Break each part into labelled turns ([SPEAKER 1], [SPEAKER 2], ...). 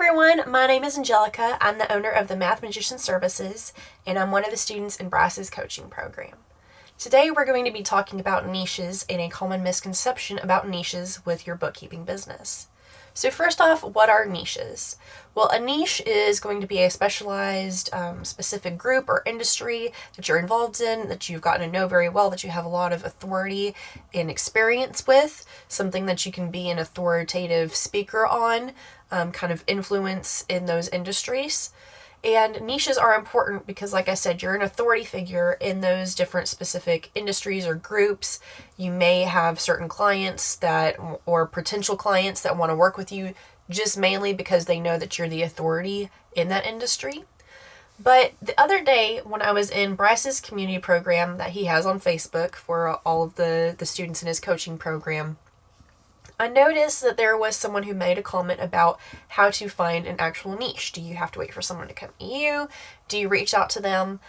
[SPEAKER 1] everyone, my name is Angelica. I'm the owner of the Math Magician Services, and I'm one of the students in Bryce's coaching program. Today we're going to be talking about niches and a common misconception about niches with your bookkeeping business. So first off, what are niches? Well, a niche is going to be a specialized, specific group or industry that you're involved in, that you've gotten to know very well, that you have a lot of authority and experience with, something that you can be an authoritative speaker on, kind of influence in those industries. And niches are important because, like I said, you're an authority figure in those different specific industries or groups. You may have certain clients or potential clients that want to work with you just mainly because they know that you're the authority in that industry. But the other day when I was in Bryce's community program that he has on Facebook for all of the students in his coaching program, I noticed that there was someone who made a comment about how to find an actual niche. Do you have to wait for someone to come to you? Do you reach out to them?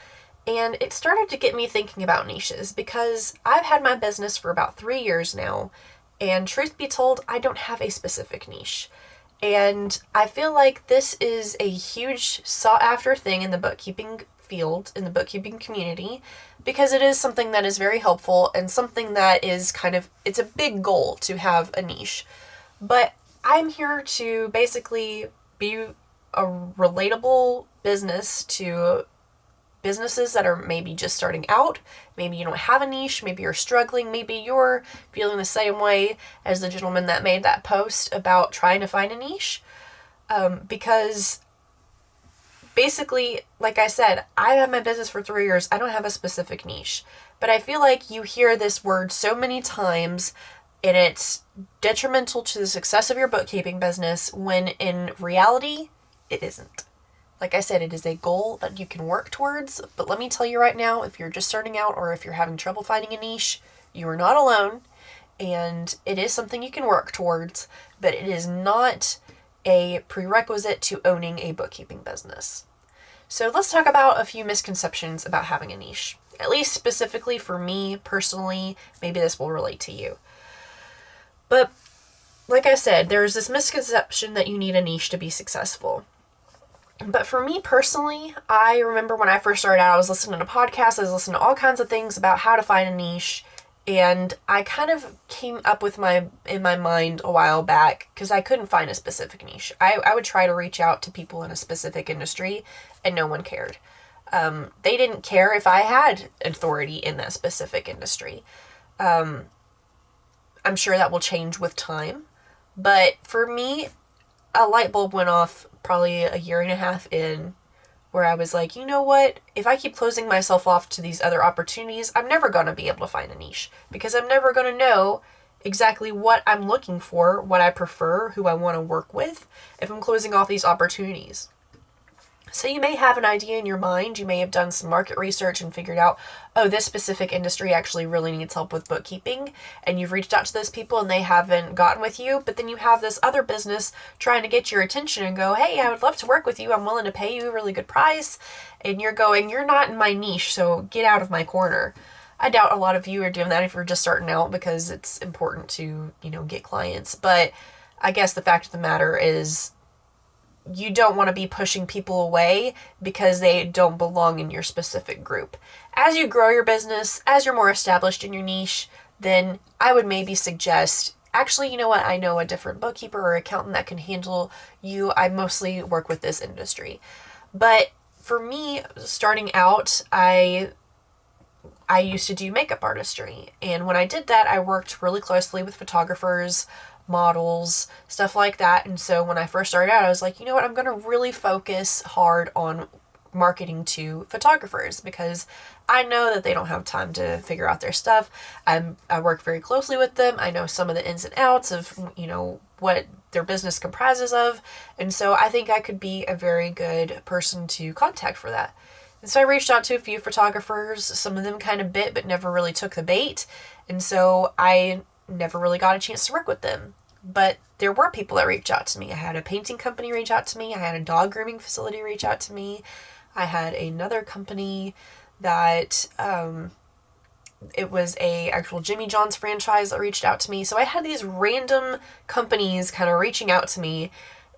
[SPEAKER 1] And it started to get me thinking about niches because I've had my business for about 3 years now, and truth be told, I don't have a specific niche. And I feel like this is a huge sought after thing in the bookkeeping field, in the bookkeeping community, because it is something that is very helpful and something that is it's a big goal to have a niche. But I'm here to basically be a relatable business to businesses that are maybe just starting out. Maybe you don't have a niche, maybe you're struggling, maybe you're feeling the same way as the gentleman that made that post about trying to find a niche. Because basically, like I said, I've had my business for 3 years. I don't have a specific niche. But I feel like you hear this word so many times and it's detrimental to the success of your bookkeeping business when in reality, it isn't. Like I said, it is a goal that you can work towards. But let me tell you right now, if you're just starting out or if you're having trouble finding a niche, you are not alone. And it is something you can work towards, but it is not a prerequisite to owning a bookkeeping business. So let's talk about a few misconceptions about having a niche. At least specifically for me personally, maybe this will relate to you. But like I said, there's this misconception that you need a niche to be successful. But for me personally, I remember when I first started out, I was listening to podcasts, I was listening to all kinds of things about how to find a niche. And I kind of came up with in my mind a while back because I couldn't find a specific niche. I would try to reach out to people in a specific industry and no one cared. They didn't care if I had authority in that specific industry. I'm sure that will change with time. But for me, a light bulb went off probably a year and a half in where I was like, you know what? If I keep closing myself off to these other opportunities, I'm never going to be able to find a niche because I'm never going to know exactly what I'm looking for, what I prefer, who I want to work with if I'm closing off these opportunities. So you may have an idea in your mind, you may have done some market research and figured out, oh, this specific industry actually really needs help with bookkeeping, and you've reached out to those people and they haven't gotten with you, but then you have this other business trying to get your attention and go, hey, I would love to work with you, I'm willing to pay you a really good price, and you're going, you're not in my niche, so get out of my corner. I doubt a lot of you are doing that if you're just starting out because it's important to, get clients, but I guess the fact of the matter is you don't want to be pushing people away because they don't belong in your specific group. As you grow your business, as you're more established in your niche, then I would maybe suggest, actually, you know what? I know a different bookkeeper or accountant that can handle you. I mostly work with this industry. But for me, starting out, I used to do makeup artistry. And when I did that, I worked really closely with photographers, models, stuff like that. And so when I first started out, I was like, you know what, I'm going to really focus hard on marketing to photographers because I know that they don't have time to figure out their stuff. I work very closely with them. I know some of the ins and outs of, what their business comprises of. And so I think I could be a very good person to contact for that. And so I reached out to a few photographers. Some of them kind of bit, but never really took the bait. And so I never really got a chance to work with them. But there were people that reached out to me. I had a painting company reach out to me. I had a dog grooming facility reach out to me. I had another company that it was a actual Jimmy John's franchise that reached out to me. So I had these random companies kind of reaching out to me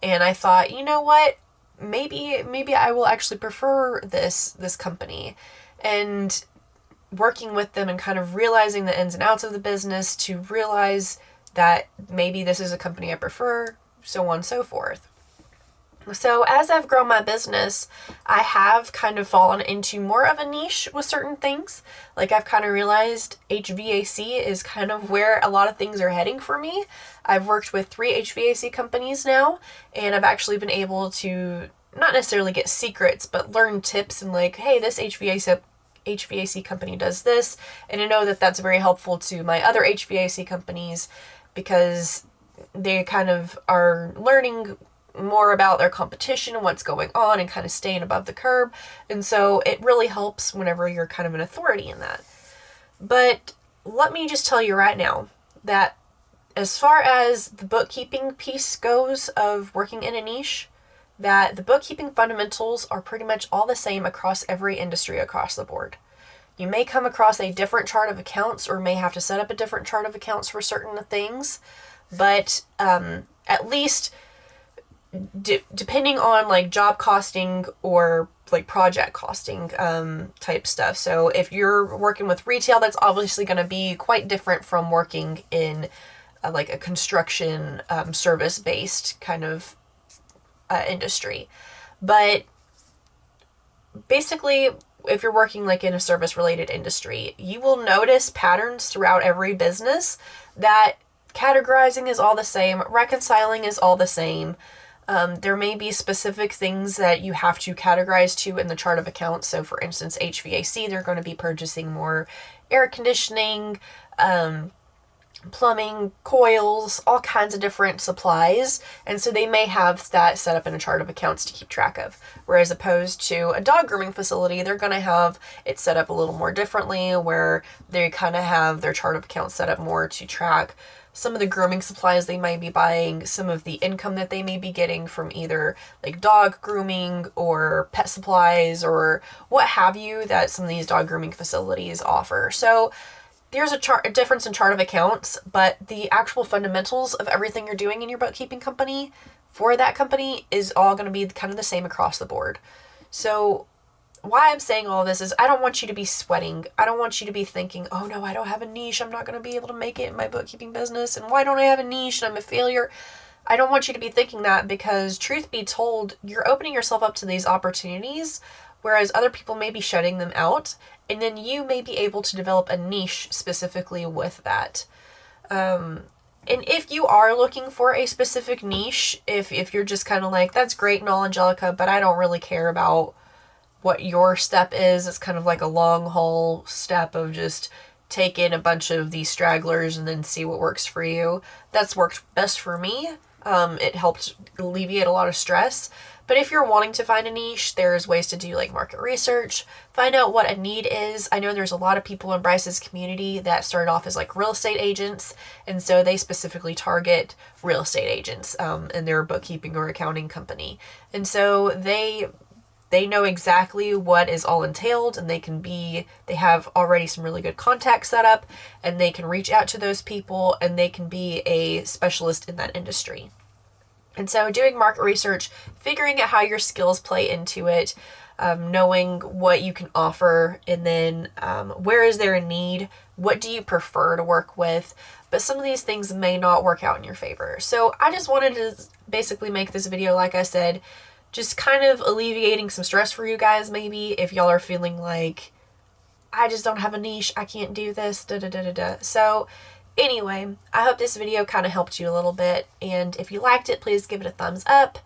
[SPEAKER 1] And I thought, you know what? Maybe I will actually prefer this company. And working with them and kind of realizing the ins and outs of the business to realize that maybe this is a company I prefer, so on and so forth. So as I've grown my business, I have kind of fallen into more of a niche with certain things. Like I've kind of realized HVAC is kind of where a lot of things are heading for me. I've worked with 3 HVAC companies now, and I've actually been able to not necessarily get secrets, but learn tips and like, hey, this HVAC company does this. And I know that that's very helpful to my other HVAC companies because they kind of are learning more about their competition and what's going on and kind of staying above the curve. And so it really helps whenever you're kind of an authority in that. But let me just tell you right now that as far as the bookkeeping piece goes of working in a niche, that the bookkeeping fundamentals are pretty much all the same across every industry across the board. You may come across a different chart of accounts or may have to set up a different chart of accounts for certain things, but at least depending on like job costing or like project costing type stuff. So if you're working with retail, that's obviously going to be quite different from working in like a construction service based kind of industry. But basically, if you're working like in a service related industry, you will notice patterns throughout every business that categorizing is all the same, reconciling is all the same. There may be specific things that you have to categorize to in the chart of accounts. So for instance, HVAC, they're going to be purchasing more air conditioning, plumbing, coils, all kinds of different supplies. And so they may have that set up in a chart of accounts to keep track of. Whereas opposed to a dog grooming facility, they're going to have it set up a little more differently where they kind of have their chart of accounts set up more to track some of the grooming supplies they might be buying, some of the income that they may be getting from either like dog grooming or pet supplies or what have you that some of these dog grooming facilities offer. So there's a difference in chart of accounts, but the actual fundamentals of everything you're doing in your bookkeeping company for that company is all going to be kind of the same across the board. So why I'm saying all this is I don't want you to be sweating. I don't want you to be thinking, oh no, I don't have a niche. I'm not going to be able to make it in my bookkeeping business. And why don't I have a niche and I'm a failure? I don't want you to be thinking that because truth be told, you're opening yourself up to these opportunities, whereas other people may be shutting them out. And then you may be able to develop a niche specifically with that. And if you are looking for a specific niche, if you're just kind of like, that's great and all, Angelica, but I don't really care about what your step is. It's kind of like a long haul step of just take in a bunch of these stragglers and then see what works for you. That's worked best for me. It helped alleviate a lot of stress. But if you're wanting to find a niche, there's ways to do like market research, find out what a need is. I know there's a lot of people in Bryce's community that started off as like real estate agents, and so they specifically target real estate agents in their bookkeeping or accounting company. And so they know exactly what is all entailed, and they have already some really good contacts set up, and they can reach out to those people, and they can be a specialist in that industry. And so doing market research, figuring out how your skills play into it, knowing what you can offer, and then where is there a need, what do you prefer to work with, but some of these things may not work out in your favor. So I just wanted to basically make this video, like I said, just kind of alleviating some stress for you guys maybe if y'all are feeling like, I just don't have a niche, I can't do this, So anyway, I hope this video kind of helped you a little bit, and if you liked it, please give it a thumbs up,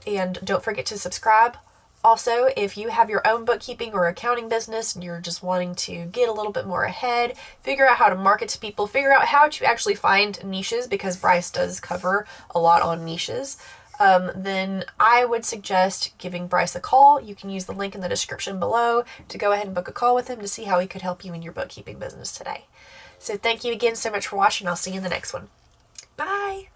[SPEAKER 1] and don't forget to subscribe. Also, if you have your own bookkeeping or accounting business and you're just wanting to get a little bit more ahead, figure out how to market to people, figure out how to actually find niches, because Bryce does cover a lot on niches, then I would suggest giving Bryce a call. You can use the link in the description below to go ahead and book a call with him to see how he could help you in your bookkeeping business today. So thank you again so much for watching. I'll see you in the next one. Bye!